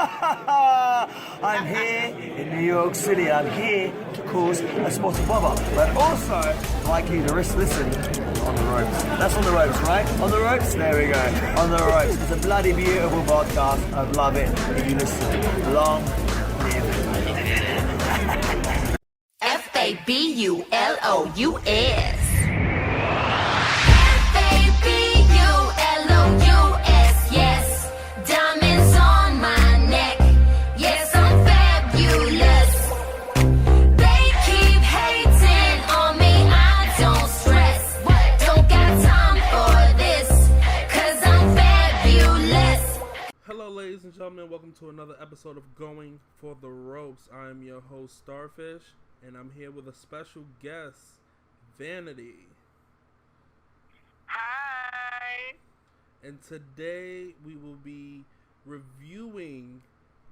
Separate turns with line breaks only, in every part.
I'm here in New York City. I'm here to cause a spot of bother, but also I'd like you to listen on the ropes. That's on the ropes, right? On the ropes? There we go. On the ropes. It's a bloody beautiful podcast. I'd love it if you listen. Long live.
FABULOUS. Yes. Diamonds on my neck. Yes, I'm fabulous. They keep hating on me. I don't stress. Don't got time for this. 'Cause I'm fabulous.
Hello, ladies and gentlemen. Welcome to another episode of Going for the Ropes. I am your host, Starfish, and I'm here with a special guest, Vanity.
Hi.
And today we will be reviewing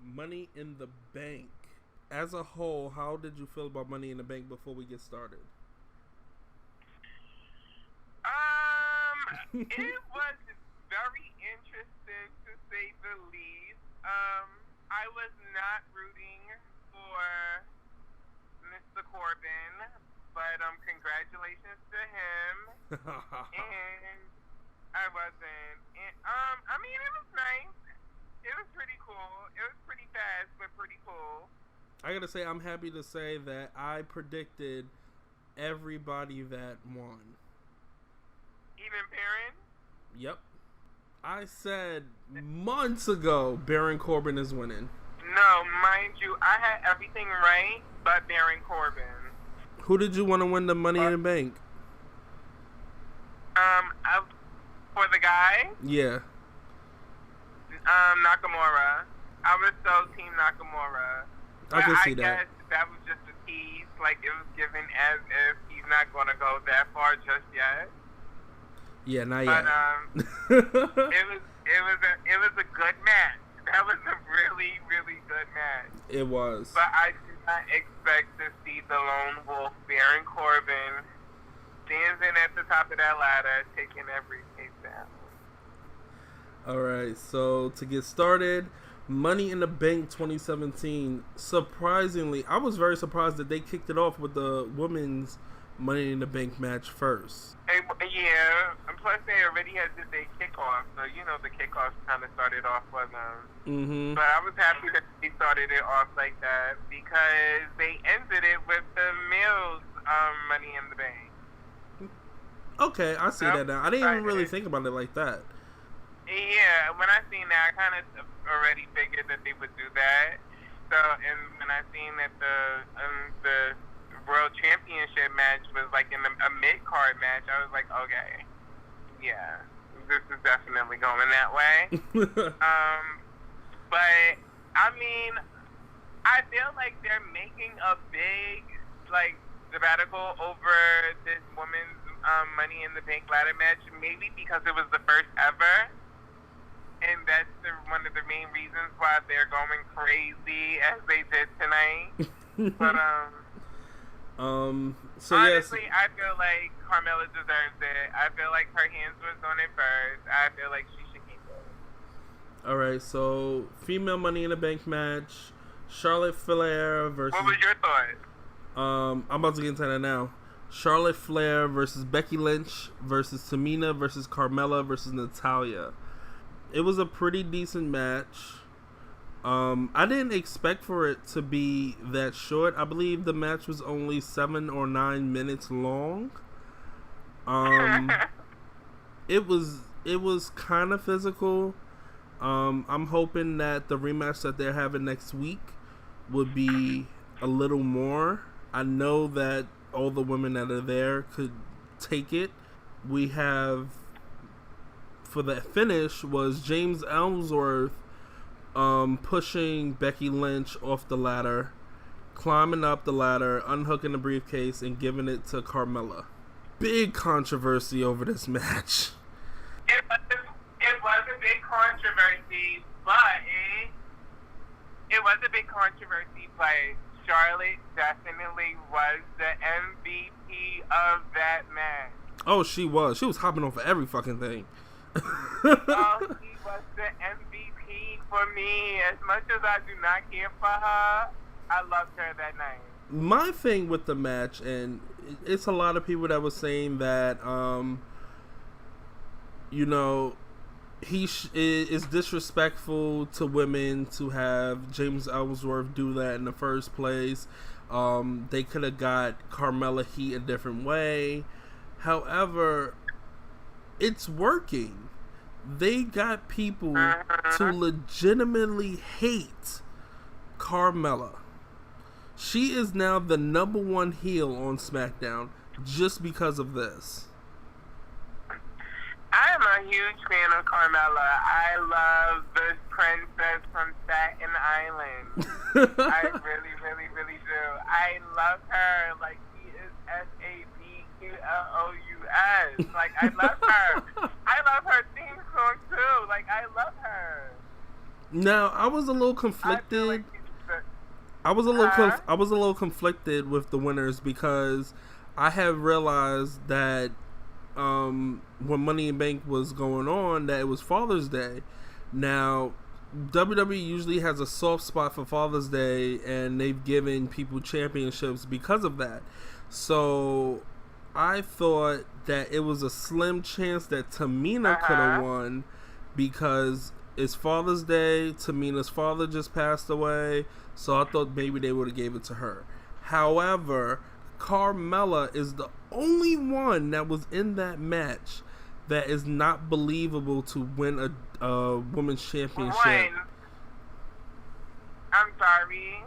Money in the Bank. As a whole, how did you feel about Money in the Bank before we get started?
It was very interesting to say the least. I was not rooting for Mr. Corbin, but congratulations to him. And I wasn't. And, I mean, it was nice. It was pretty cool. It was pretty fast, but pretty cool.
I gotta say, I'm happy to say that I predicted everybody that won.
Even Baron?
Yep. I said months ago Baron Corbin is winning.
No, mind you, I had everything right but Baron Corbin.
Who did you want to win the Money in the Bank?
For the guy?
Yeah.
Nakamura. I was so team Nakamura.
I can see
I
that.
guess that was just a tease. Like, it was given as if he's not going to go that far just yet.
Yeah, not
But,
yet.
it was a good match. That was a really, really good match.
It was.
But I did not expect to see the lone wolf, Baron Corbin, standing at the top of that ladder, taking every case down.
Alright, so to get started, Money in the Bank 2017. Surprisingly, I was very surprised that they kicked it off with the women's Money in the Bank match first.
Yeah, and plus they already had the day kickoff, so you know the kickoff kind of started off with them.
Mm-hmm.
But I was happy that they started it off like that because they ended it with the males' Money in the Bank.
Okay, I see that now. I didn't even really think about it like that.
Yeah, when I seen that, I kind of already figured that they would do that. So, and when I seen that the World Championship match was like in a mid-card match, I was like, okay, yeah, this is definitely going that way. But, I mean, I feel like they're making a big, like, sabbatical over this women's Money in the Bank ladder match, maybe because it was the first ever. And that's one of the main reasons why they're going crazy as they did tonight. But,
so
honestly,
yes.
I feel like Carmella deserves it. I feel like her hands was on it first. I feel like she should keep it.
Alright, so female Money in the Bank match, Charlotte Flair versus...
What was your thought?
I'm about to get into that now. Charlotte Flair versus Becky Lynch versus Tamina versus Carmella versus Natalya. It was a pretty decent match. I didn't expect for it to be that short. I believe the match was only 7 or 9 minutes long. It was kind of physical. I'm hoping that the rematch that they're having next week would be a little more. I know that all the women that are there could take it. We have, for the finish, was James Ellsworth pushing Becky Lynch off the ladder, climbing up the ladder, unhooking the briefcase, and giving it to Carmella. Big controversy over this match.
It was a big controversy, but Charlotte definitely was the MVP of that match.
Oh, she was. She was hopping off of every fucking thing.
She was the MVP for me, as much as I do not care for her, I loved her that night.
My thing with the match, and it's a lot of people that was saying that, you know, is disrespectful to women to have James Ellsworth do that in the first place. They could have got Carmella heat a different way. However, it's working. They got people to legitimately hate Carmella. She is now the number one heel on SmackDown just because of this.
I am a huge fan of Carmella. I love the princess from Staten Island. I really, really, really do. I love her. Like, she is SABQLOUS. Like, I love her. I love her theme song, too. Like, I love her.
Now, I was a little conflicted. I was a little conflicted with the winners because I have realized that when Money in Bank was going on, that it was Father's Day. Now, WWE usually has a soft spot for Father's Day, and they've given people championships because of that. So I thought that it was a slim chance that Tamina could have won because it's Father's Day. Tamina's father just passed away, so I thought maybe they would have gave it to her. However, Carmella is the only one that was in that match that is not believable to win a women's championship.
One, I'm sorry,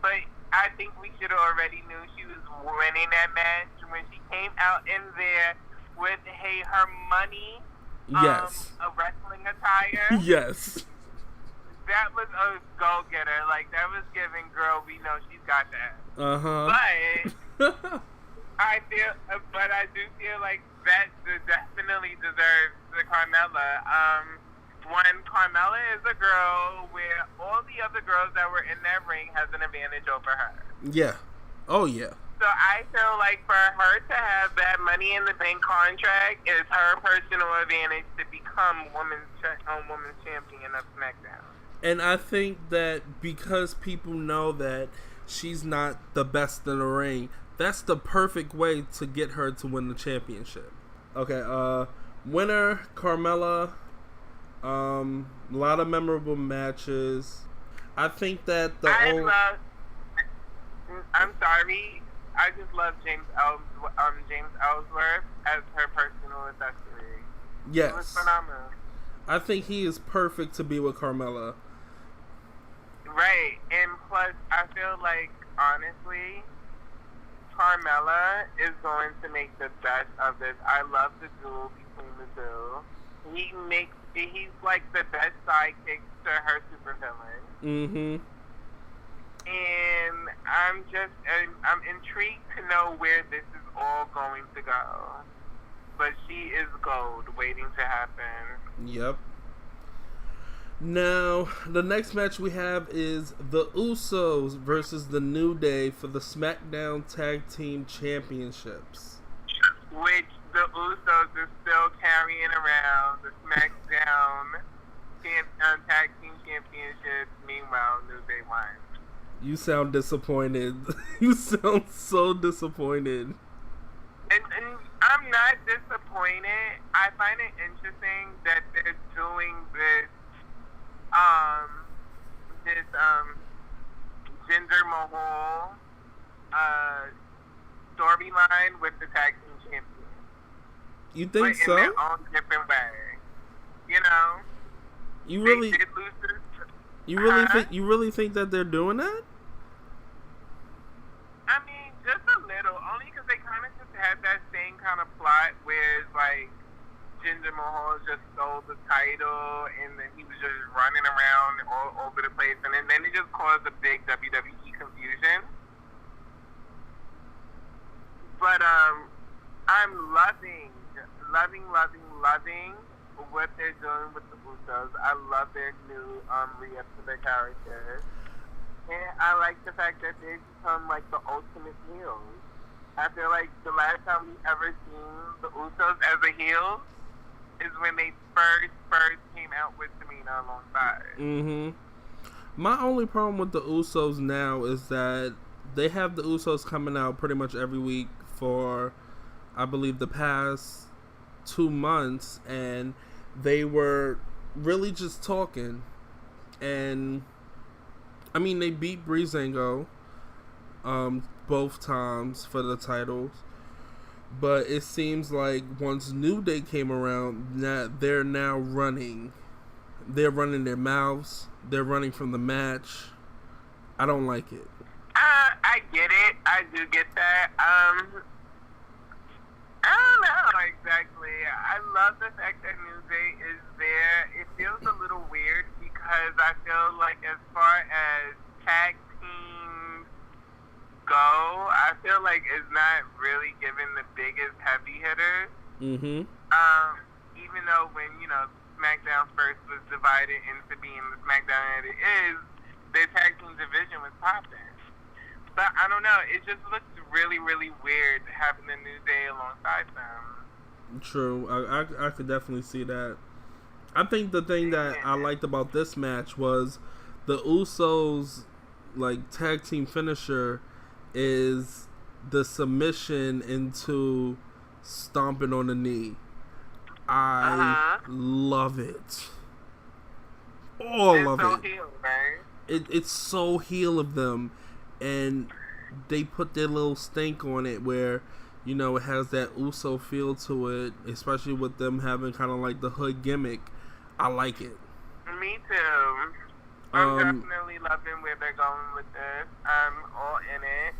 but I think we should have already knew she was winning that match when she came out in there with her money,
Yes.
a wrestling attire.
Yes.
That was a go-getter. Like, that was giving, girl, we know she's got that.
Uh-huh.
But I do feel like that definitely deserves the Carmella. One, Carmella is a girl where all the other girls that were in that ring has an advantage over her.
Yeah. Oh, yeah.
So I feel like for her to have that Money in the Bank contract is her personal advantage to become women's champion of SmackDown.
And I think that because people know that she's not the best in the ring, that's the perfect way to get her to win the championship. Okay, winner, Carmella. A lot of memorable matches. I think that
I'm sorry. I just love James Ellsworth as her personal accessory.
Yes.
It was phenomenal.
I think he is perfect to be with Carmella.
Right, and plus, I feel like, honestly, Carmella is going to make the best of this. I love the duel between the two. He's like the best sidekick to her supervillain.
Mm-hmm.
And I'm intrigued to know where this is all going to go. But she is gold waiting to happen.
Yep. Now, the next match we have is the Usos versus the New Day for the SmackDown Tag Team Championships.
Which the Usos are still carrying around the SmackDown Tag Team Championships. Meanwhile, New Day won.
You sound disappointed. You sound so disappointed.
And I'm not disappointed. I find it interesting that they're doing this Jinder Mahal storyline with the tag team champion.
You think
but
so?
in their own different way. You know?
You really
They did lose this.
you really think that they're doing that?
I mean, just a little. Only because they kind of just had that same kind of plot where it's like Jinder Mahal just stole the title and then he was just running around all over the place, and then it just caused a big WWE confusion. But I'm loving what they're doing with the Usos. I love their new re-up to their characters. And I like the fact that they've become like the ultimate heels. I feel like the last time we ever seen the Usos as a heel is when they first came out with Tamina alongside.
Mm-hmm. My only problem with the Usos now is that they have the Usos coming out pretty much every week for, I believe, the past 2 months, and they were really just talking. And I mean, they beat Breezango both times for the titles, but it seems like once New Day came around, that they're now running. They're running their mouths. They're running from the match. I don't like it.
I get it. I do get that. I don't know exactly. I love the fact that New Day is there. It feels a little weird because I feel like as far as tag teams go, I feel like it's not really giving the biggest heavy hitters.
Mm-hmm.
Even though when, SmackDown first was divided into being the SmackDown that it is, their tag team division was popping. But I don't know, it just looks really, really weird having the New Day alongside them.
True. I could definitely see that. I think the thing that I liked about this match was the Usos, like, tag team finisher is the submission into stomping on the knee. I love it. All of
so
it.
heel, right?
It's so heel of them, and they put their little stink on it where, it has that Uso feel to it, especially with them having kind of like the hood gimmick. I like it.
Me too. I'm definitely loving where they're going with this. I'm all in it.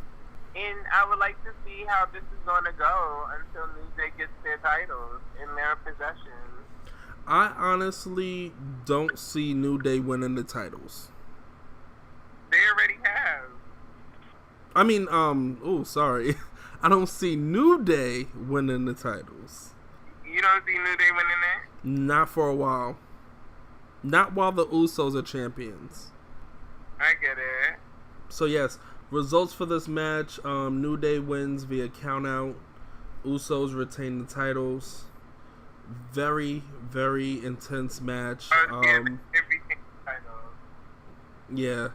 And I would like to see how this is going to go until New Day gets their titles in their possession.
I honestly don't see New Day winning the titles.
They already have.
I mean, sorry. I don't see New Day winning the titles.
You don't see New Day winning it?
Not for a while. Not while the Usos are champions.
I get it.
So yes, results for this match: New Day wins via countout. Usos retain the titles. Very, very intense match.
Everything titles.
Yeah.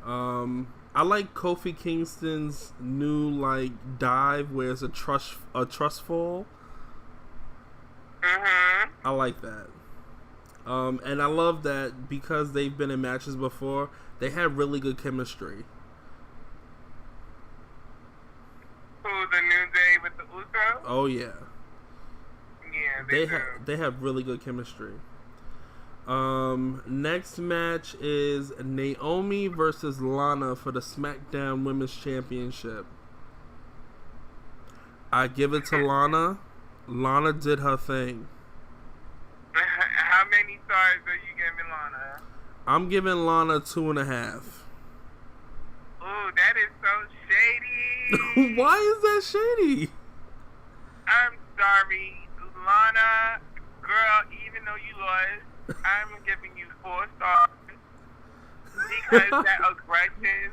I like Kofi Kingston's new dive where it's a trust fall.
Mm-hmm.
I like that. And I love that because they've been in matches before, they have really good chemistry.
Who, the New Day with the Usos?
Oh yeah.
Yeah,
they have really good chemistry. Next match is Naomi versus Lana for the SmackDown Women's Championship. I give it to Lana. Lana did her thing.
How many stars are you giving Lana?
I'm giving Lana 2.5.
Ooh, that is so shady.
Why is that shady?
I'm sorry, Lana, girl, even though you lost, I'm giving you 4 stars because that aggression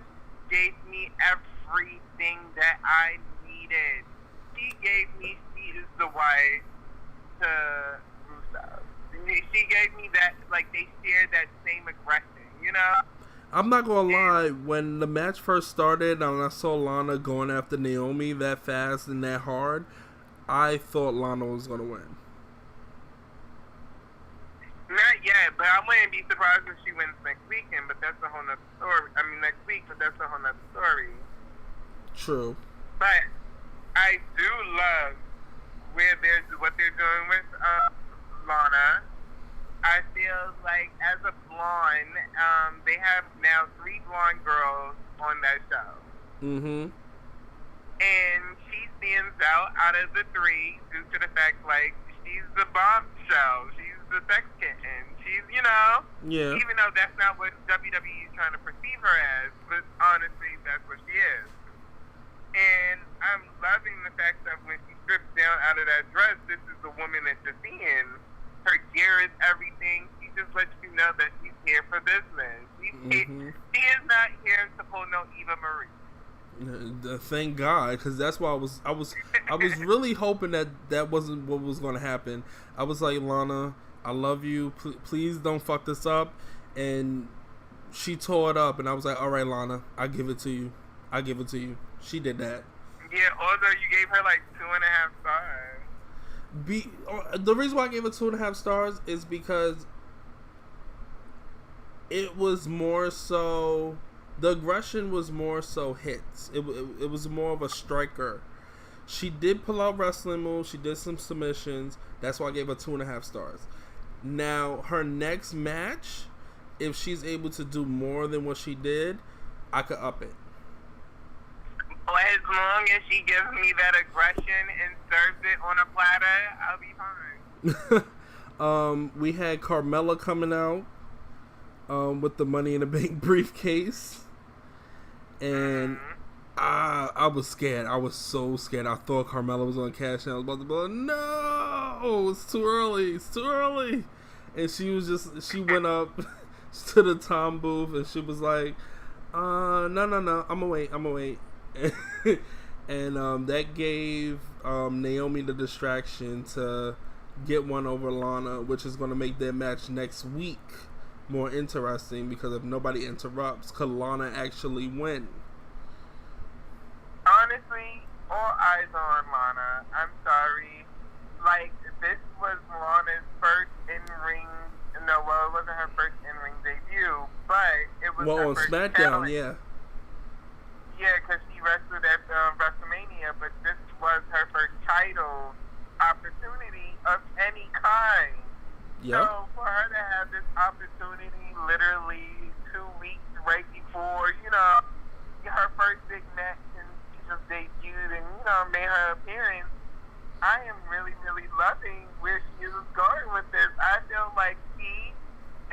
gave me everything that I needed. She is the wife to Rusev. She gave me that, they shared that same aggression,
I'm not gonna lie, when the match first started and I saw Lana going after Naomi that fast and that hard, I thought Lana was gonna win.
Not yet, but I wouldn't be surprised if she wins next weekend, but that's a whole nother story. I mean, next week, but that's a whole nother story.
True.
But I do love what they're doing with Lana. I feel like as a blonde, they have now 3 blonde girls on that show. Mm-hmm. And she stands out of the 3 due to the fact, she's the bombshell. She's the sex kitten. She's,
Yeah.
Even though that's not what WWE is trying to perceive her as, but honestly, that's what she is. And I'm loving the fact that when she strips down out of that dress, this is the woman that you're seeing. Her gear is everything. She just lets you know that she's here for business. She is not here to pull no Eva Marie.
Thank God, because that's why I was really hoping that wasn't what was going to happen. I was like, Lana, I love you. Please don't fuck this up. And she tore it up, and I was like, all right, Lana, I give it to you. I give it to you. She did that.
Yeah, although you gave her like 2.5 stars.
The reason why I gave it 2.5 stars is because it was more so, the aggression was more so hits. It was more of a striker. She did pull out wrestling moves. She did some submissions. That's why I gave her 2.5 stars. Now, her next match, if she's able to do more than what she did, I could up it.
Well, as long as she gives me that aggression and serves it on a platter, I'll be fine.
We had Carmella coming out with the Money in the Bank briefcase. And I was scared. I was so scared. I thought Carmella was on cash and I was about to be like, no, it's too early. It's too early. And she went up to the Tom booth and she was like, no, I'm gonna wait. And that gave Naomi the distraction to get one over Lana, which is going to make their match next week more interesting, because if nobody interrupts, could Lana actually win?
Honestly, all eyes are on Lana. I'm sorry. Like, this was Lana's first in-ring. No, well, it wasn't her first in-ring debut, but it was her
on
first
SmackDown,
challenge.
yeah.
Yeah, because she wrestled at WrestleMania, but this was her first title opportunity of any kind.
Yep.
So for her to have this opportunity literally 2 weeks right before, her first big match, and she just debuted and, made her appearance, I am really, really loving where she is going with this. I feel like she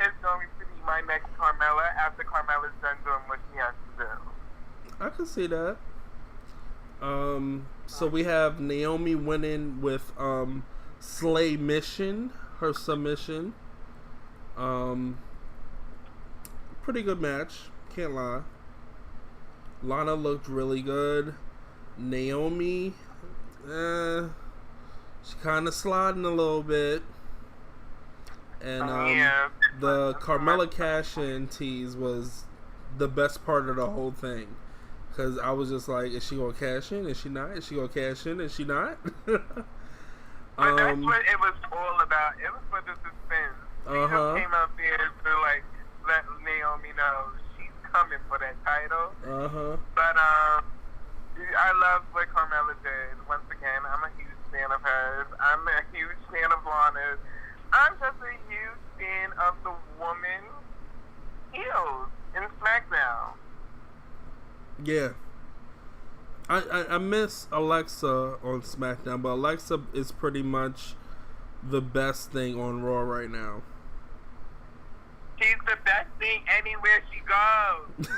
is going to be my next Carmella after Carmella's done doing what she has to do.
I can see that. So we have Naomi winning with Slay Mission, her submission. Pretty good match, can't lie. Lana looked really good. Naomi, she kind of sliding a little bit. And the Carmella cash-in tease was the best part of the whole thing. Because I was just like, is she going to cash in? Is she not? Is she going to cash in? Is she not?
But that's what it was all about. It was for the suspense. She just came out there to, like, let Naomi know she's coming for that title. But I love what Carmella did. Once again, I'm a huge fan of hers. I'm a huge fan of Lana's. I'm just a huge fan of the woman heels in SmackDown.
Yeah. I miss Alexa on SmackDown, but Alexa is pretty much the best thing on Raw right now.
She's the best thing anywhere she goes.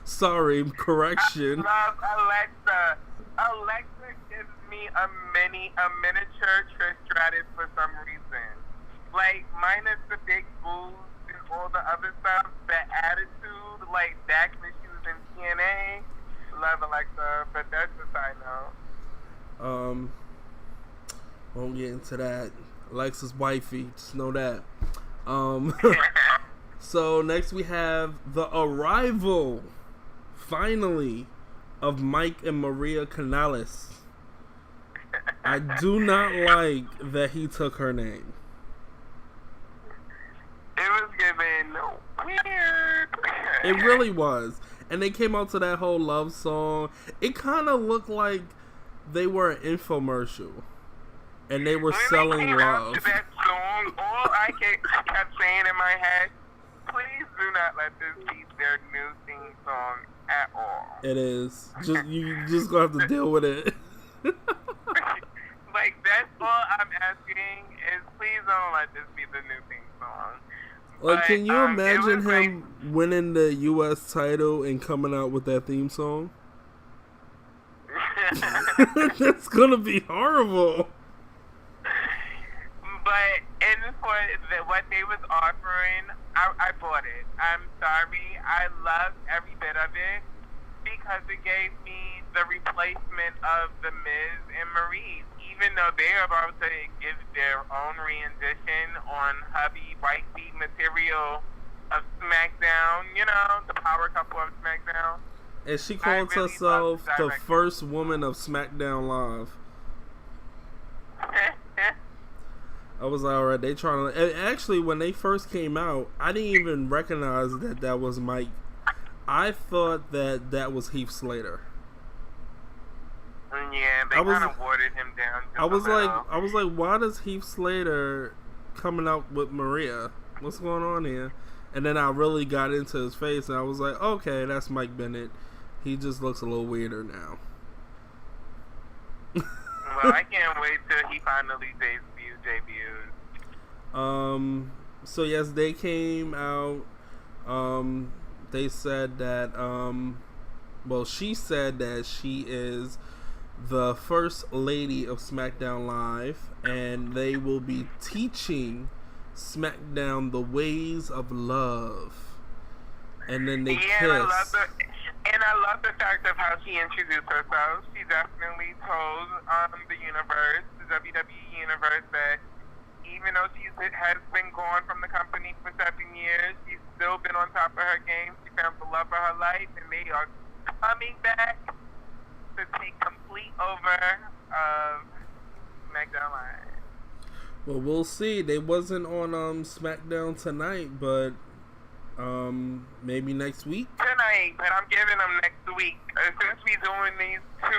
Sorry, correction.
I love Alexa. Alexa gives me a miniature Trish Stratus for some reason. Like, minus the big boobs and all the other stuff, the attitude, like back when she was in TNA. Love Alexa, but that's a side note.
Won't get into that. Alexa's wifey, just know that. So next we have the arrival, finally, of Mike and Maria Canales. I do not like that he took her name.
It was given weird.
It really was. And they came out to that whole love song. It kind of looked like they were an infomercial. And they were
when
selling
they came
love.
out to that song, all I kept saying in my head, please do not let this be their new theme song at all.
It is. You just gonna have to deal with it.
Like, that's all I'm asking is please don't let this be the new theme song.
Like,
But,
can you imagine
it was
him winning the U.S. title and coming out with that theme song? That's gonna be horrible.
But for what they was offering, I bought it. I'm sorry. I loved every bit of it. because it gave me the replacement of The Miz and Maurice. Even though they're about to give their own rendition on hubby wifey material of SmackDown, you know, the power couple of SmackDown.
And she calls herself the first woman of SmackDown Live. I was like, alright, they trying to... And actually, when they first came out, I didn't even recognize that was Mike. I thought that was Heath Slater.
Yeah, they kind of watered him down.
I was like, why does Heath Slater coming out with Maria? What's going on here? And then I really got into his face, and I was like, okay, that's Mike Bennett. He just looks a little weirder now.
Well, I can't wait till he finally debuts.
So yes, they came out. They said that, well, she said that she is the first lady of SmackDown Live, and they will be teaching SmackDown the ways of love. And then they kiss.
And I love the fact of how she introduced herself. She definitely told the universe, the WWE universe, that even though she has been gone from the company for 7 years, she's still been on top of her game. She found the love of her life, and they are coming back to take complete over of SmackDown Live.
Well, we'll see. They wasn't on SmackDown tonight, but maybe next week.
Tonight, but I'm giving them next week. Since we're doing these 2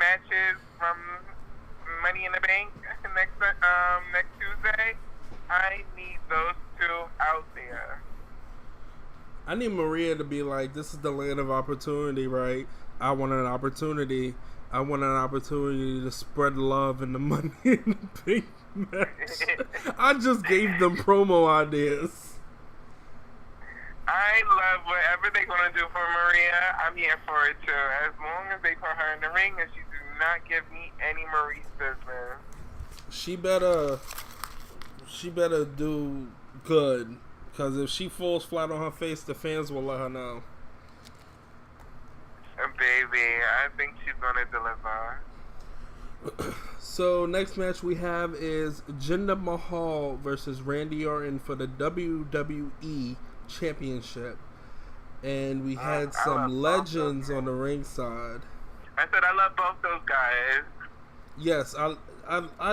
matches from Money in the Bank next Tuesday, I need those 2 out there.
I need Maria to be like, this is the land of opportunity, right? I want an opportunity. I want an opportunity to spread love in the Money in the Bank match. I just gave them promo ideas.
I love whatever they're going to do for Maria. I'm here for it, too. As long as they put her in the ring and she do not give me any Maurice business.
She better do good. Because if she falls flat on her face, the fans will let her know.
Baby, I think she's going to deliver.
So, next match we have is Jinder Mahal versus Randy Orton for the WWE Championship. And we had some legends on the ringside.
I said I love both those guys.
Yes, I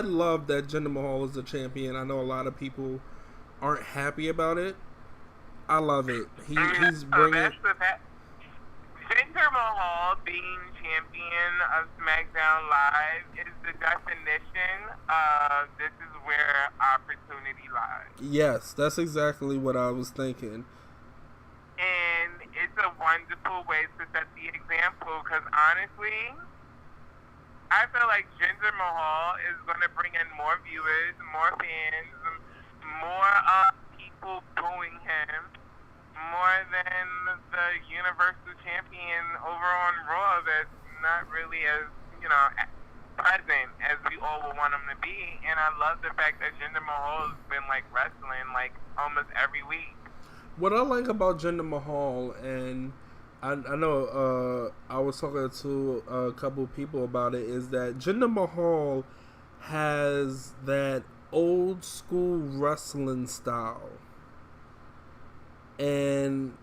love that Jinder Mahal is the champion. I know a lot of people aren't happy about it. I love it. He's bringing...
Jinder Mahal being champion of SmackDown Live is the definition of this is where opportunity lies.
Yes, that's exactly what I was thinking.
And it's a wonderful way to set the example because honestly, I feel like Jinder Mahal is going to bring in more viewers, more fans, more people booing him, more than the Universal Champion over on Raw that's not really as, present as we all would want him to be. And I love the fact that Jinder Mahal has been, wrestling, almost every week.
What I like about Jinder Mahal, and I know I was talking to a couple of people about it, is that Jinder Mahal has that old school wrestling style. And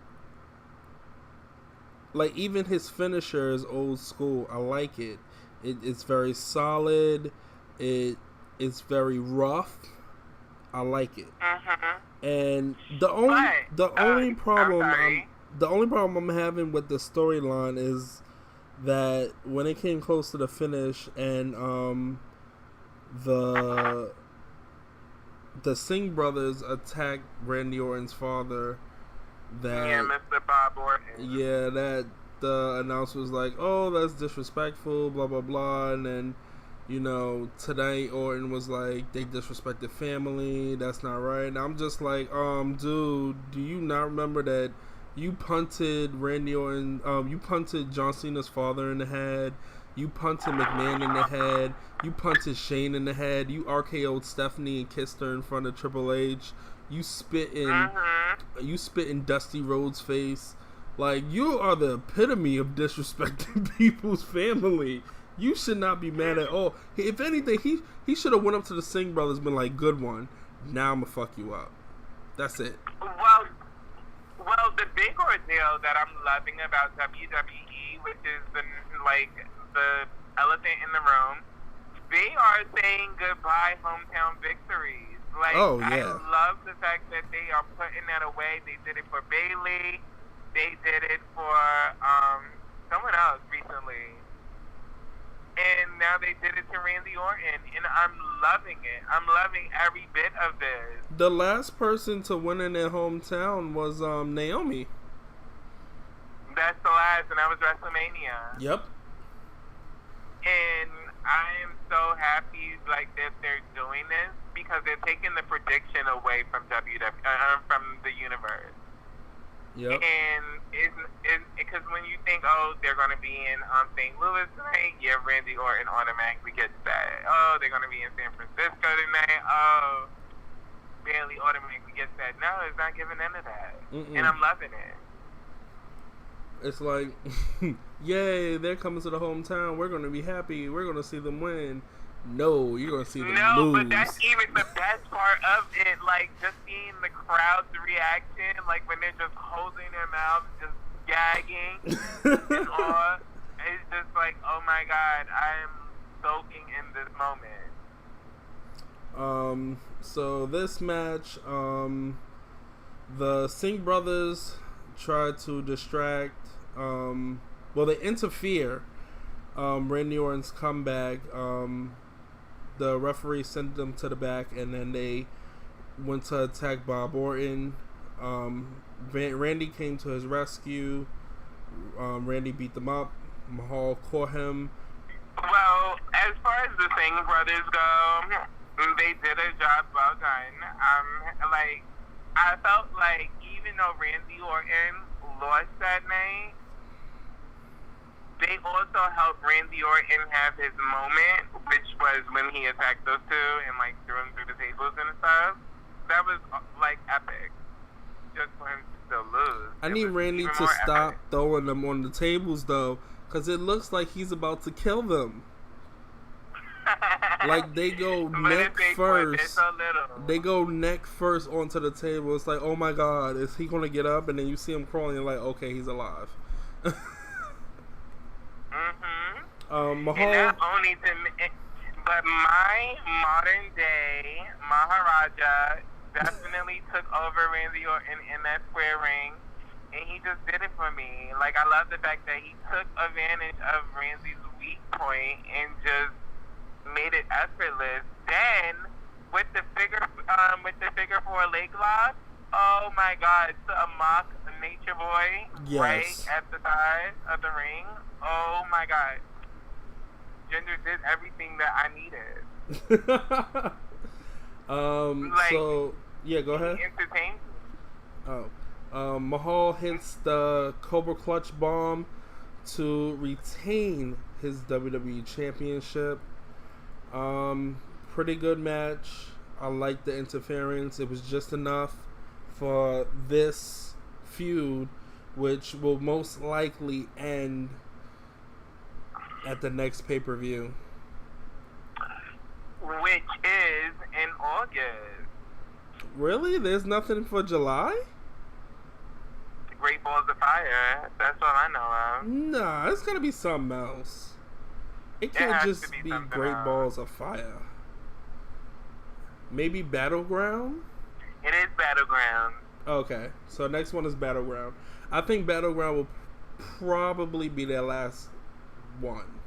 even his finisher is old school. I like it. It's very solid. It's very rough. I like it. And the only problem I'm having with the storyline is that when it came close to the finish and the Singh brothers attacked Randy Orton's father.
Mr. Bob Orton.
Yeah, that the announcer was like, "Oh, that's disrespectful," blah blah blah, and then tonight Orton was like, "They disrespected family. That's not right." And I'm just like, dude, do you not remember that you punted Randy Orton? You punted John Cena's father in the head. You punted McMahon in the head. You punted Shane in the head. You RKO'd Stephanie and kissed her in front of Triple H. You spit in Dusty Rhodes' face. Like, you are the epitome of disrespecting people's family. You should not be mad at all. If anything, he should have went up to the Singh brothers and been like, good one. Now I'm going to fuck you up. That's it.
Well, the big ordeal that I'm loving about WWE, which is the elephant in the room, they are saying goodbye hometown victories. Like,
oh, yeah.
I love the fact that they are putting that away. They did it for Bayley. They did it for someone else recently. And now they did it to Randy Orton. And I'm loving it. I'm loving every bit of this.
The last person to win in their hometown was Naomi.
That's the last, and that was WrestleMania.
Yep.
And I am so happy that they're doing this because they're taking the prediction away from from the universe.
Yep.
And because when you think, oh, they're going to be in St. Louis tonight, yeah, Randy Orton automatically gets that. Oh, they're going to be in San Francisco tonight. Oh, Bayley automatically gets that. No, it's not giving none of that. And I'm loving it.
It's like, yay, they're coming to the hometown. We're going to be happy. We're going to see them win. No, you're going to see them lose.
But that's even the best part of it. Like, just seeing the crowd's reaction, like when they're just holding their mouths, just gagging and all. It's just like, oh my God, I am soaking in this moment.
So this match, the Singh brothers tried to distract, they interfere, Randy Orton's comeback. The referee sent them to the back, and then they went to attack Bob Orton. Randy came to his rescue. Randy beat them up. Mahal caught him.
Well, as far as the Singh brothers go, they did a job well done. I felt like even though Randy Orton lost that night, they also helped Randy Orton have his moment, which was when he attacked those two and threw him through the tables and stuff. That was epic. Just for him to still lose.
I need Randy to stop throwing them on the tables though, because it looks like he's about to kill them. They go neck first. They go neck first onto the table. It's like, oh my God, is he gonna get up? And then you see him crawling. You're like, okay, he's alive.
Mahal. And not only but my modern day Maharaja definitely took over Randy Orton in that square ring, and he just did it for me. I love the fact that he took advantage of Randy's weak point and just made it effortless. Then with the figure 4 leg lock, oh my God, to a mock Nature Boy,
yes,
right at the side of the ring. Oh my God, Ginger did everything that I needed.
So yeah, go ahead.
Entertained.
Mahal hits the Cobra Clutch Bomb to retain his WWE Championship. Pretty good match. I like the interference. It was just enough for this feud, which will most likely end at the next pay-per-view,
which is in August.
Really? There's nothing for July?
Great Balls of Fire. That's all I know of.
Nah, it's gonna be something else. It can't just be Great Balls of Fire. Maybe Battleground?
It is Battleground.
Okay, so next one is Battleground. I think Battleground will probably be their last one,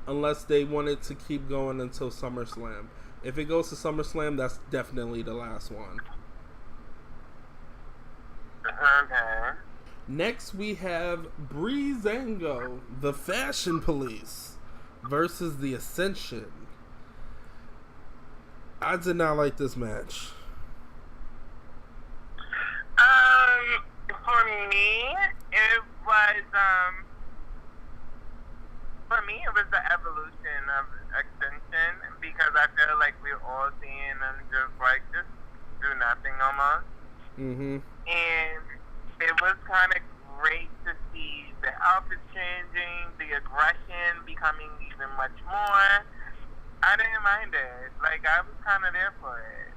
unless they wanted to keep going until SummerSlam. If it goes to SummerSlam, that's definitely the last one.
Okay.
Next, we have Breezango, the Fashion Police, versus the Ascension. I did not like this match.
For me, it was the evolution of Ascension, because I feel like we're all seeing them just do nothing almost.
Mm-hmm.
And it was kind of great outfits changing, the aggression becoming even much more. I didn't mind it. Like, I was kind of there for it.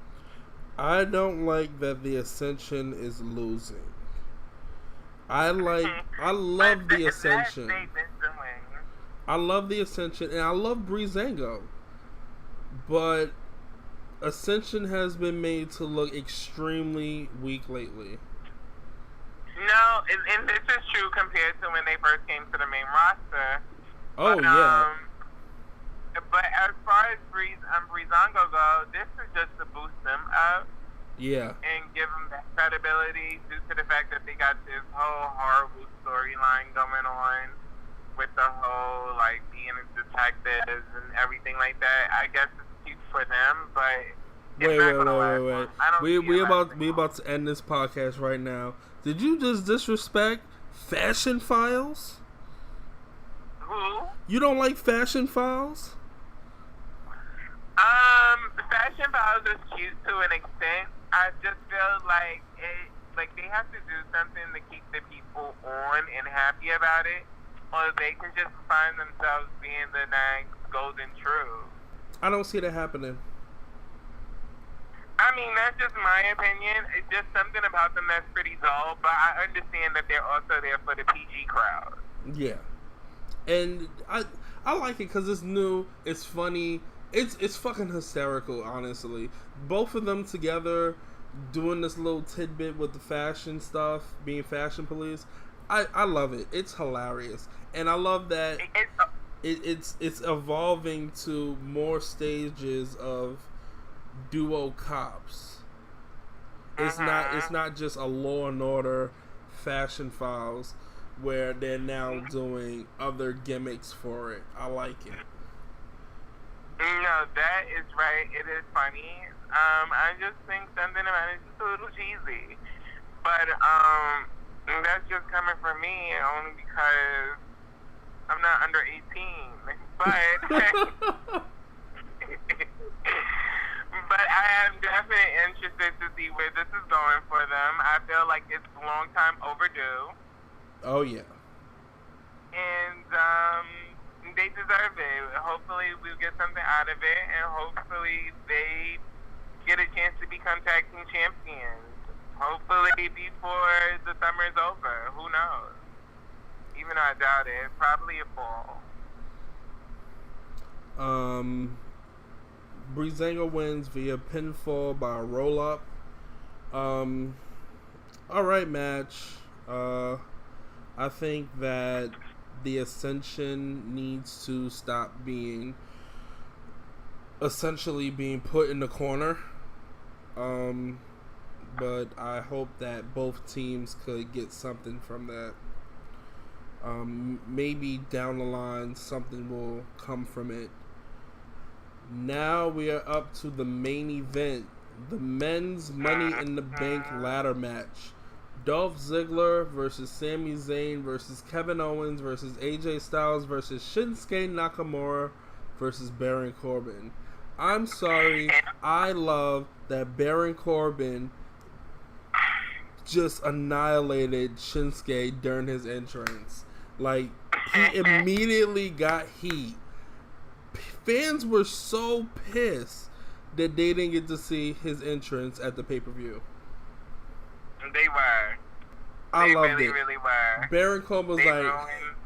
I don't like that the Ascension is losing. I love the Ascension.
That they've been doing.
I love the Ascension, and I love Breezango. But Ascension has been made to look extremely weak lately.
No, and this is true compared to when they first came to the main roster.
Oh,
But,
yeah.
But as far as Breezango go, this is just to boost them up
Yeah.
and give them that credibility due to the fact that they got this whole horrible storyline going on with the whole, like, being detectives and everything like that. I guess it's cute for them, but it's
Wait.
not gonna last long. I don't see
We
it lasting long.
about to end this podcast right now. Did you just disrespect Fashion Files?
Who?
You don't like Fashion Files?
Fashion Files is cute to an extent. I just feel like they have to do something to keep the people on and happy about it, or they can just find themselves being the next Golden True.
I don't see that happening.
I mean, that's just my opinion. It's just something about them that's pretty dull, but I understand that they're also there for the PG crowd.
Yeah, and I like it because it's new, it's funny, it's fucking hysterical. Honestly, both of them together doing this little tidbit with the fashion stuff, being fashion police. I love it. It's hilarious, and I love that it's evolving to more stages of duo cops. It's not just a Law and Order, Fashion Files, where they're now doing other gimmicks for it. I like it.
No, that is right. It is funny. I just think something about it is just a little cheesy. But that's just coming from me only because I'm not under 18. But but I am definitely interested to see where this is going for them. I feel like it's a long time overdue.
Oh yeah.
And they deserve it. Hopefully we'll get something out of it, and hopefully they get a chance to become tag team champions. Hopefully before the summer is over. Who knows? Even though I doubt it. Probably a fall.
Breezango wins via pinfall by roll up. Alright, match. I think that the Ascension needs to stop being essentially being put in the corner. But I hope that both teams could get something from that. Maybe down the line something will come from it. Now we are up to the main event, the men's Money in the Bank ladder match. Dolph Ziggler versus Sami Zayn versus Kevin Owens versus AJ Styles versus Shinsuke Nakamura versus Baron Corbin. I'm sorry, I love that Baron Corbin just annihilated Shinsuke during his entrance. Like, he immediately got heat. Fans were so pissed that they didn't get to see his entrance at the pay-per-view.
They were.
I
They
loved
really,
it.
really were.
Baron Corbin was
They
like,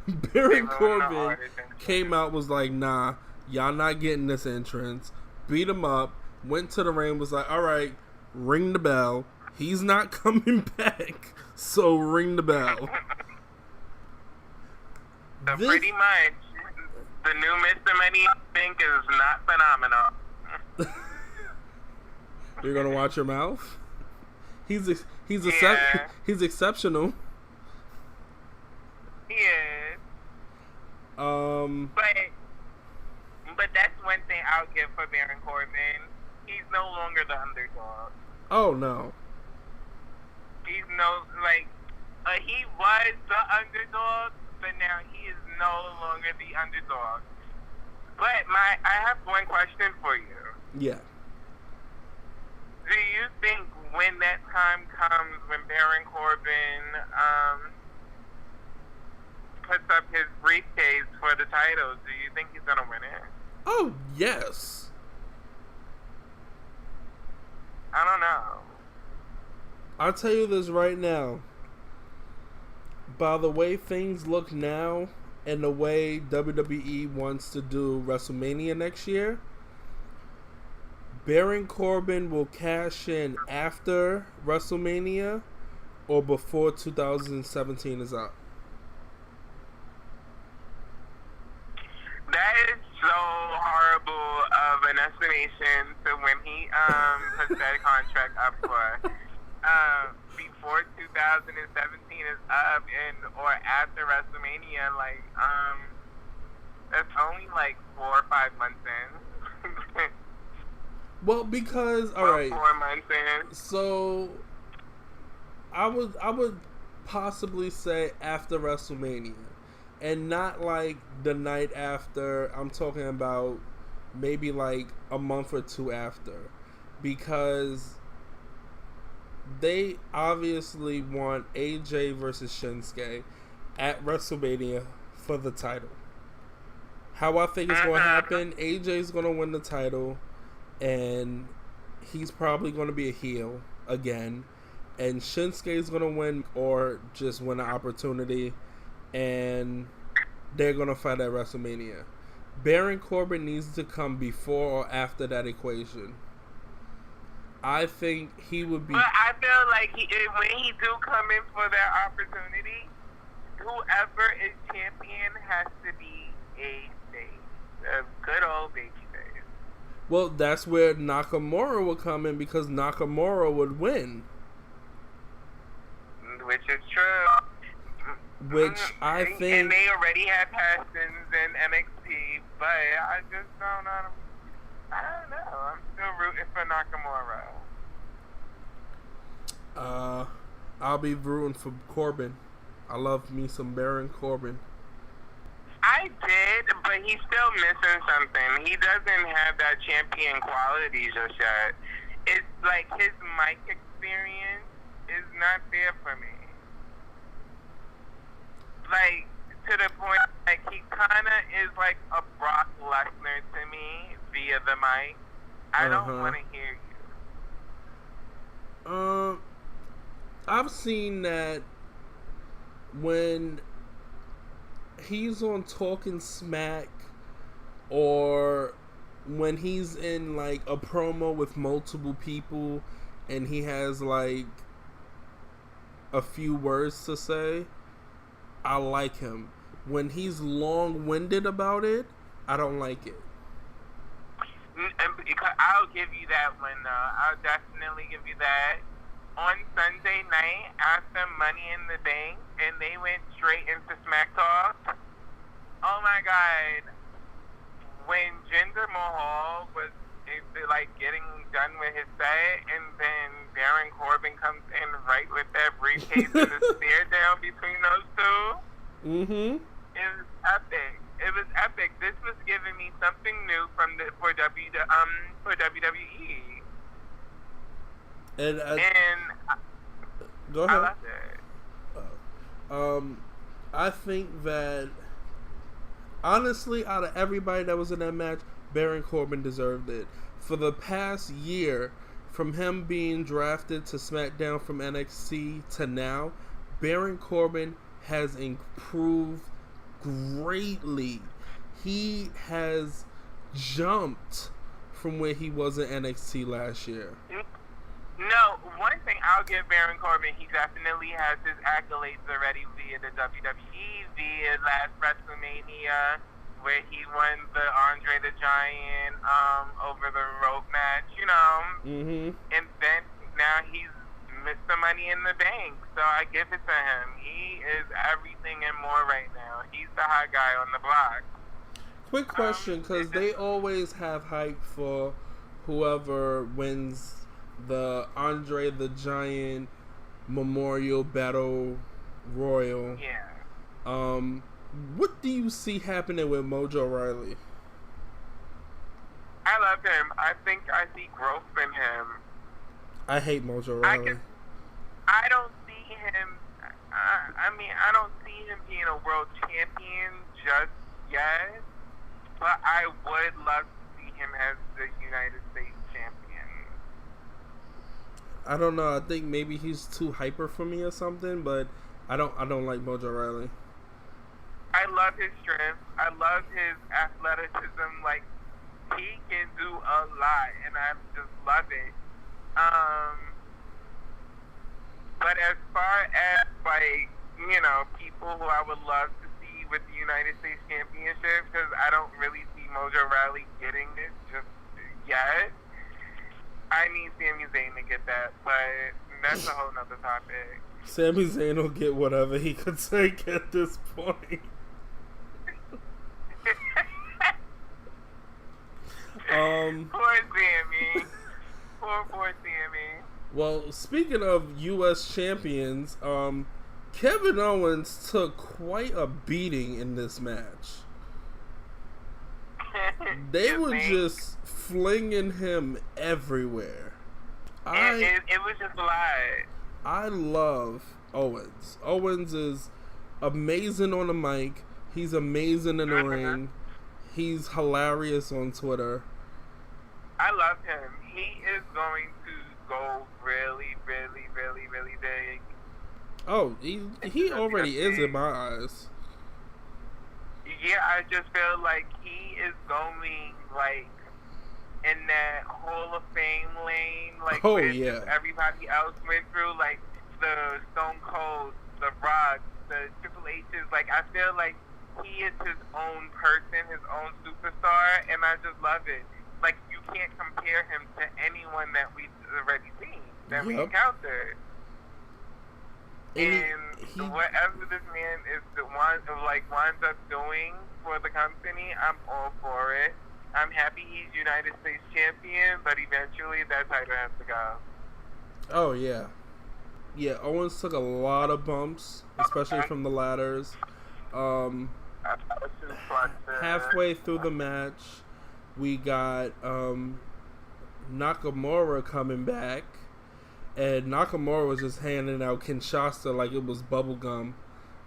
ruined-
Baron
ruined the
Corbin
artist entrance.
came out, was like, nah, y'all not getting this entrance. Beat him up, went to the ring, was like, alright, ring the bell. He's not coming back, so ring the bell.
So pretty much, the new Mr. Money Bank is not phenomenal.
You're gonna watch your mouth? He's
Yeah.
he's exceptional.
He is. But that's one thing I'll give for Baron Corbin. He's no longer the underdog.
Oh no.
He's he was the underdog, but now he is no longer the underdog. But I have one question for you.
Yeah.
Do you think when that time comes when Baron Corbin puts up his briefcase for the title, do you think he's gonna win it?
Oh, yes.
I don't know.
I'll tell you this right now. By the way things look now and the way WWE wants to do WrestleMania next year, Baron Corbin will cash in after WrestleMania or before 2017 is up.
That is so horrible of an estimation to when he puts that contract up for before 2017 is up and or after WrestleMania, like that's only like 4 or 5 months in.
Well, because all right,
4 months in.
so I would possibly say after WrestleMania, and not like the night after. I'm talking about maybe like a month or two after, because they obviously want AJ versus Shinsuke at WrestleMania for the title. How I think it's going to happen, AJ's going to win the title, and he's probably going to be a heel again, and Shinsuke's going to win or just win an opportunity, and they're going to fight at WrestleMania. Baron Corbin needs to come before or after that equation. I think he would be...
But I feel like when he do come in for that opportunity, whoever is champion has to be a face. A good old baby face.
Well, that's where Nakamura would come in, because Nakamura would win.
Which is true.
Which I think...
And they already had Parsons in NXT, but I just don't know. I don't know. I'm still rooting for Nakamura.
I'll be rooting for Corbin. I love me some Baron Corbin.
I did, but he's still missing something. He doesn't have that champion quality just yet. It's like his mic experience is not there for me. Like, to the point, like, he kind of is like a Brock Lesnar to me via the mic. I don't want to hear you.
I've seen that when he's on Talking Smack, or when he's in like a promo with multiple people and he has like a few words to say, I like him. When he's long-winded about it, I don't like it.
I'll give you that one, though. I'll definitely give you that. On Sunday night, after Money in the Bank, and they went straight into Smack Talk. Oh my God. When Jinder Mahal was like getting done with his set, and then Baron Corbin comes in right with that briefcase and the stare down between those two.
Mm-hmm.
It was epic. It was epic. This was giving me something new for WWE.
And go
I
ahead.
loved it.
I think that honestly, out of everybody that was in that match, Baron Corbin deserved it. For the past year, from him being drafted to SmackDown from NXT to now, Baron Corbin has improved greatly. He has jumped from where he was in NXT last year.
No, one thing I'll give Baron Corbin, he definitely has his accolades already via the WWE, via last WrestleMania, where he won the Andre the Giant over the rope match, you know.
Mm-hmm.
And then now he's Mr. Money in the Bank, so I give it to him. He is everything and more right now. He's the hot guy on the block.
Quick question, because they always have hype for whoever wins the Andre the Giant Memorial Battle Royal.
Yeah.
What do you see happening with Mojo Rawley?
I love him. I think I see growth in him.
I hate Mojo Rawley.
I don't see him. I mean, I don't see him being a world champion just yet, but I would love to see him as the United States champion.
I don't know. I think maybe he's too hyper for me or something, but I don't like Mojo Rawley.
I love his strength. I love his athleticism. Like, he can do a lot, and I just love it. But as far as, like, you know, people who I would love to see with the United States Championship, because I don't really see Mojo Rawley getting this just yet. I need Sami Zayn to get that, but that's a whole nother topic.
Sami Zayn will get whatever he could take at this point.
Poor Sammy. Poor Sammy.
Well, speaking of U.S. champions, Kevin Owens took quite a beating in this match. They were just flinging him everywhere.
It was just a lot.
I love Owens. Owens is amazing on the mic. He's amazing in the ring. He's hilarious on Twitter.
I love him. He is going to go really, really, really, really big.
Oh, he already is in my eyes.
Yeah, I just feel like he is going, like, in that Hall of Fame lane, like,
oh,
where
yeah.
everybody else went through, like, the Stone Cold, the Rock, the Triple H's. Like, I feel like he is his own person, his own superstar, and I just love it. Like, you can't compare him to anyone that we've already seen, that we encountered. And whatever this man is winds up doing for the company, I'm all for it. I'm happy he's United States champion, but eventually that title has to go.
Oh, yeah. Yeah, Owens took a lot of bumps, especially from the ladders. Halfway through the match, we got Nakamura coming back. And Nakamura was just handing out Kinshasa like it was bubblegum.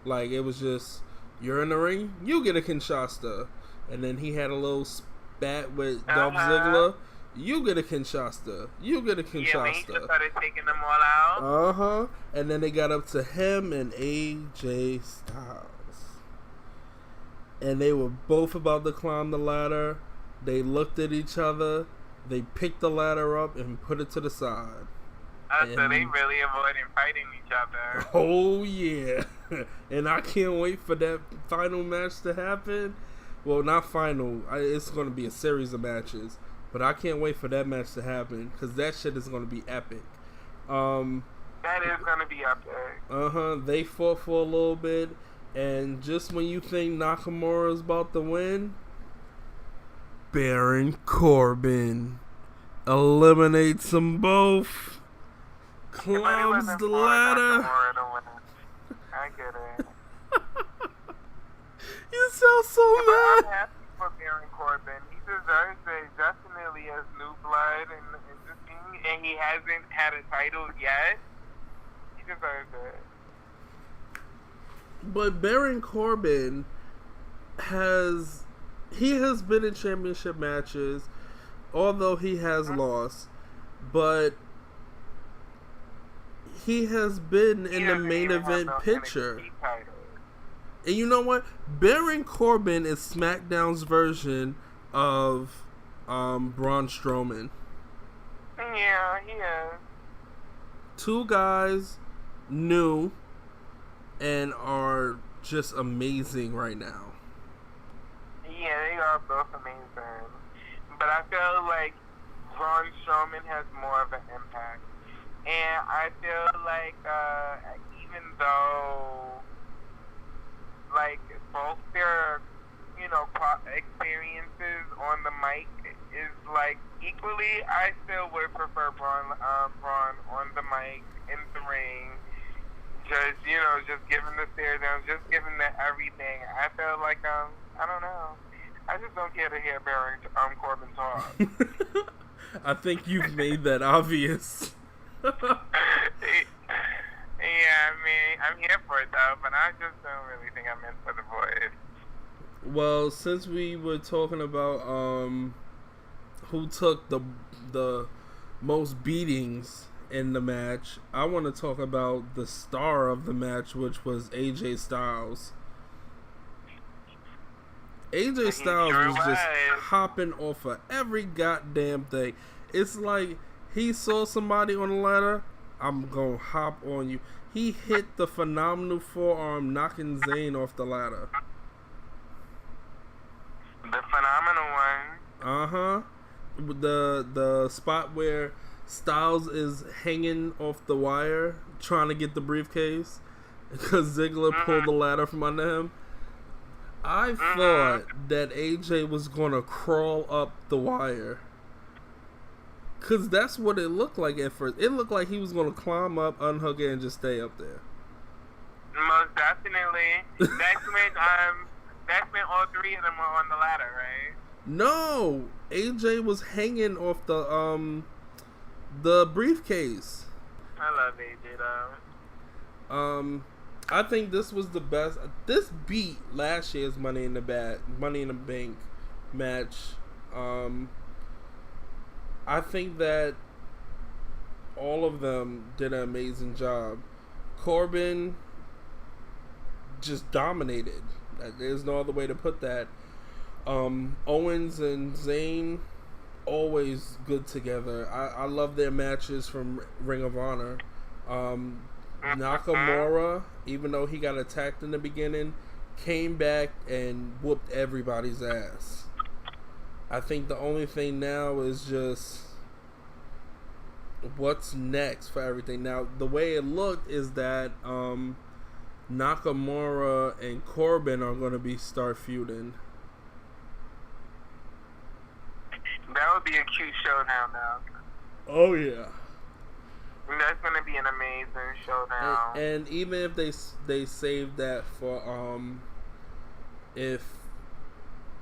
Like, it was just, you're in the ring, you get a Kinshasa. And then he had a little spat with Dolph Ziggler. You get a Kinshasa. You get a Kinshasa.
Yeah, when he just started taking them all out.
Uh-huh. And then they got up to him and AJ Styles. And they were both about to climb the ladder. They looked at each other. They picked the ladder up and put it to the side.
So they really avoided fighting each other.
Oh, yeah. And I can't wait for that final match to happen. Well, not final. It's going to be a series of matches. But I can't wait for that match to happen, because that shit is going to be epic.
That is going to be epic.
They fought for a little bit. And just when you think Nakamura is about to win, Baron Corbin eliminates them both. Climbs the ladder.
I get it.
You sound so
I'm
mad.
happy for Baron Corbin. He deserves it, definitely, as new blood and he hasn't had a title yet. He deserves it.
But Baron Corbin has been in championship matches, although he has lost, but he has been in the main event picture. And you know what? Baron Corbin is SmackDown's version of Braun Strowman.
Yeah, he is.
Two guys new and are just amazing right now.
Yeah, they are both amazing. But I feel like Braun Strowman has more of an impact. And I feel like even though like both their experiences on the mic is like equally, I still would prefer Braun on the mic in the ring. Just giving the stare down, just giving the everything. I feel like I don't know. I just don't care to hear Baron Corbin talk.
I think you've made that obvious.
Yeah, Yeah, I mean, I'm here for it though, but I just don't really think I'm in for the voice.
Well, since we were talking about who took the most beatings in the match, I want to talk about the star of the match, which was AJ Styles. AJ Styles
sure
was just
was.
hopping off of every goddamn thing. It's like he saw somebody on the ladder, I'm gonna hop on you. He hit the phenomenal forearm, knocking Zayn off the ladder.
The phenomenal one.
Uh-huh. The spot where Styles is hanging off the wire trying to get the briefcase because Ziggler pulled the ladder from under him. I thought that AJ was gonna crawl up the wire, cause that's what it looked like at first. It looked like he was gonna climb up, unhook it, and just stay up there.
Most definitely. That's when all three of them were on the ladder, right?
No, AJ was hanging off the briefcase.
I love AJ though.
I think this was the best. This beat last year's Money in the Bank match. I think that all of them did an amazing job. Corbin just dominated. There's no other way to put that. Owens and Zayn, always good together. I love their matches from Ring of Honor. Nakamura, even though he got attacked in the beginning, came back and whooped everybody's ass. I think the only thing now is just what's next for everything. Now, the way it looked is that Nakamura and Corbin are going to start feuding.
That would be a cute showdown now.
Oh yeah.
That's gonna be an amazing showdown.
And even if they save that for if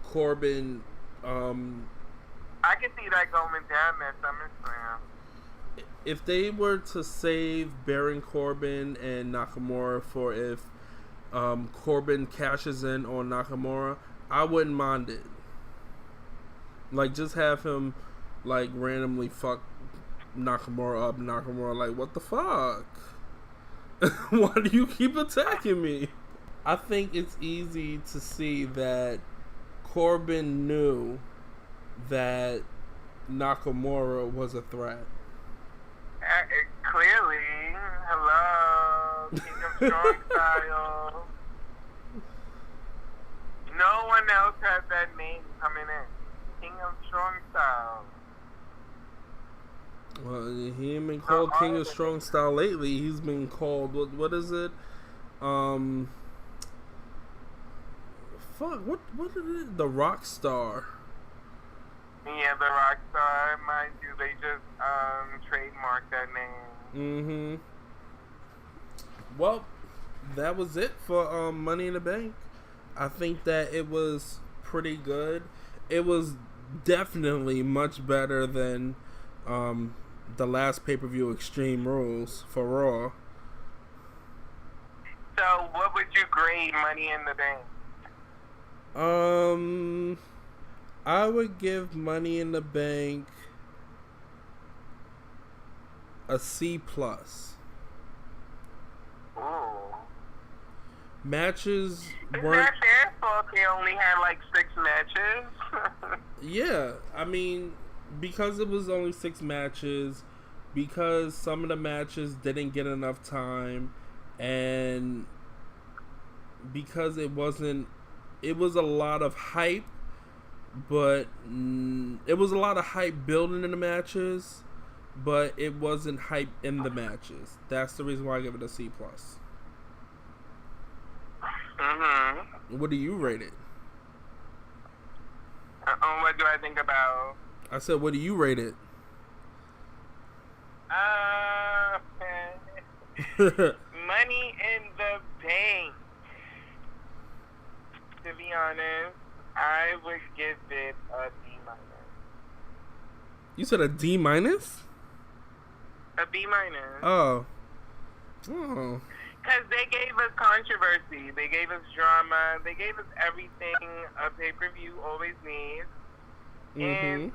Corbin
I can see that going down at SummerSlam.
if they were to save Baron Corbin and Nakamura for if Corbin cashes in on Nakamura, I wouldn't mind it. Like, just have him like randomly fuck Nakamura up. Nakamura like, what the fuck? Why do you keep attacking me? I think it's easy to see that Corbin knew that Nakamura was a threat.
Clearly, hello, King of Strong Style. No one else has that name coming in. King of Strong Style.
Well, he ain't been called King of Strong Style lately. He's been called what is it? Fuck, what is it? The Rock Star.
Yeah, the Rock Star. Mind you, they just trademarked that name.
Well, that was it for Money in the Bank. I think that it was pretty good. It was definitely much better than the last pay-per-view, Extreme Rules, for Raw.
So, what would you grade Money in the Bank?
I would give Money in the Bank a C+.
Ooh.
Matches
It's
weren't.
not their fault they only had like 6 matches.
Yeah, I mean, because it was only 6 matches, because some of the matches didn't get enough time, and because it was a lot of hype, but it was a lot of hype building in the matches, but it wasn't hype in the matches. That's the reason why I give it a C+. What do you rate it?
What do I think about?
I said, what do you rate it?
Money in the Bank. To be honest, I would give it a D minus.
You said a D minus?
A B minus.
Oh. Oh.
Because they gave us controversy, they gave us drama, they gave us everything a pay-per-view always needs. And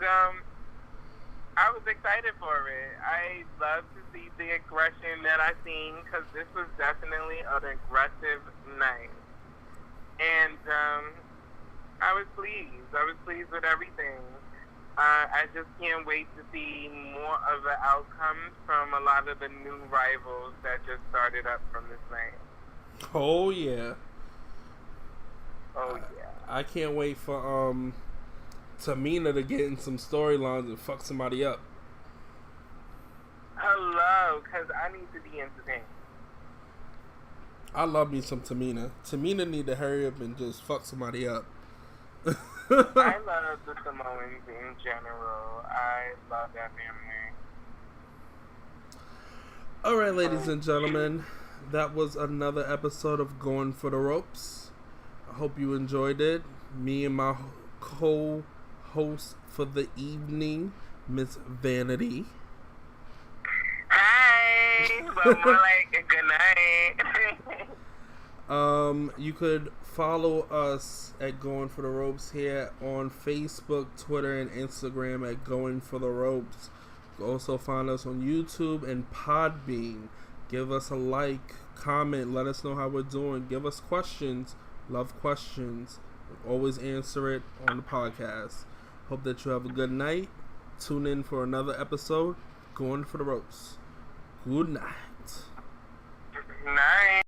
I was excited for it. I love to see the aggression that I seen because this was definitely an aggressive night. And I was pleased. I was pleased with everything. I just can't wait to see more of the outcomes from a lot of the new rivals that just started up from this night.
Oh, yeah.
Oh, yeah.
I can't wait for Tamina to get in some storylines and fuck somebody up.
Hello, because I need to be entertained.
I love me some Tamina. Tamina need to hurry up and just fuck somebody up.
I love the Samoans in general. I love that family.
Alright, ladies and gentlemen, that was another episode of Going for the Ropes. I hope you enjoyed it. Me and my co-host for the evening, Miss Vanity.
Hi! Well, more like a good night.
You could follow us at Going for the Ropes here on Facebook, Twitter, and Instagram at Going for the Ropes. You can also find us on YouTube and Podbean. Give us a like, comment, let us know how we're doing. Give us questions. Love questions. Always answer it on the podcast. Hope that you have a good night. Tune in for another episode. Going for the Ropes. Good night.
Night.